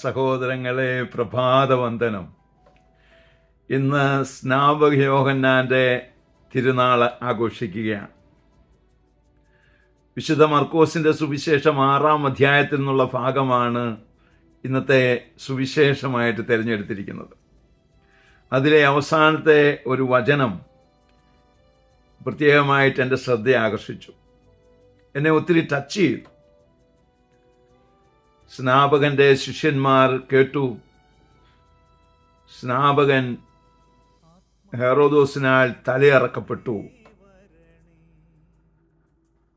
സഹോദരങ്ങളെ, പ്രഭാതവന്ദനം. ഇന്ന് സ്നാപക യോഹന്നാൻ്റെ തിരുനാൾ ആഘോഷിക്കുകയാണ്. വിശുദ്ധ മർക്കോസിൻ്റെ സുവിശേഷം 6-ാം അധ്യായത്തിൽ നിന്നുള്ള ഭാഗമാണ് ഇന്നത്തെ സുവിശേഷമായിട്ട് തിരഞ്ഞെടുത്തിരിക്കുന്നത്. അതിലെ അവസാനത്തെ ഒരു വചനം പ്രത്യേകമായിട്ട് എൻ്റെ ശ്രദ്ധ ആകർഷിച്ചു, എന്നെ ഒത്തിരി ടച്ച് ചെയ്തു. സ്നാപകൻ്റെ ശിഷ്യന്മാർ കേട്ടു, സ്നാപകൻ ഹെറോദോസിനാൽ തലയറക്കപ്പെട്ടു.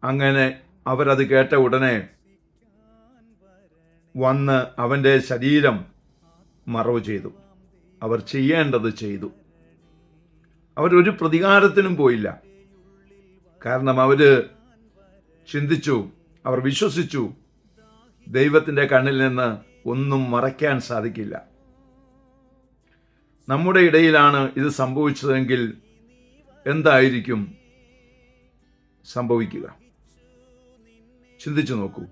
അങ്ങനെ അവരത് കേട്ട ഉടനെ വന്ന് അവൻ്റെ ശരീരം മറവ് ചെയ്തു. അവർ ചെയ്യേണ്ടത് ചെയ്തു. അവരൊരു പ്രതികാരത്തിനും പോയില്ല. കാരണം അവർ ചിന്തിച്ചു, അവർ വിശ്വസിച്ചു, ദൈവത്തിൻ്റെ കണ്ണിൽ നിന്ന് ഒന്നും മറയ്ക്കാൻ സാധിക്കില്ല. നമ്മുടെ ഇടയിലാണ് ഇത് സംഭവിച്ചതെങ്കിൽ എന്തായിരിക്കും സംഭവിക്കുക? ചിന്തിച്ചു നോക്കൂ.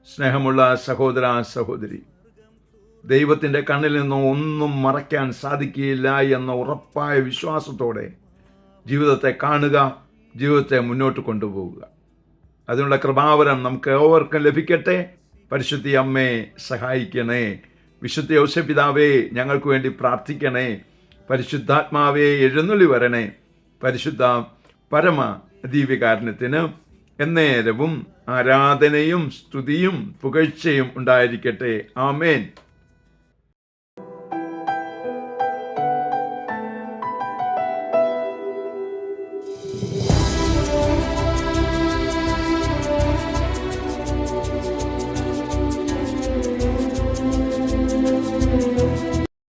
സ്നേഹമുള്ള സഹോദര സഹോദരി, ദൈവത്തിൻ്റെ കണ്ണിൽ നിന്ന് ഒന്നും മറയ്ക്കാൻ സാധിക്കില്ല എന്ന ഉറപ്പായ വിശ്വാസത്തോടെ ജീവിതത്തെ കാണുക, ജീവിതത്തെ മുന്നോട്ട് കൊണ്ടുപോവുക. അതിനുള്ള കൃപാവരം നമുക്ക് ഏവർക്കും ലഭിക്കട്ടെ. പരിശുദ്ധ അമ്മേ സഹായിക്കണേ. വിശുദ്ധ ഔസേപ്പിതാവേ ഞങ്ങൾക്ക് വേണ്ടി പ്രാർത്ഥിക്കണേ. പരിശുദ്ധാത്മാവേ എഴുന്നള്ളി വരണേ. പരിശുദ്ധ പരമ ദിവ്യകാരുണ്യത്തിന് എന്നേരവും ആരാധനയും സ്തുതിയും പുകഴ്ചയും ഉണ്ടായിരിക്കട്ടെ. ആമേൻ.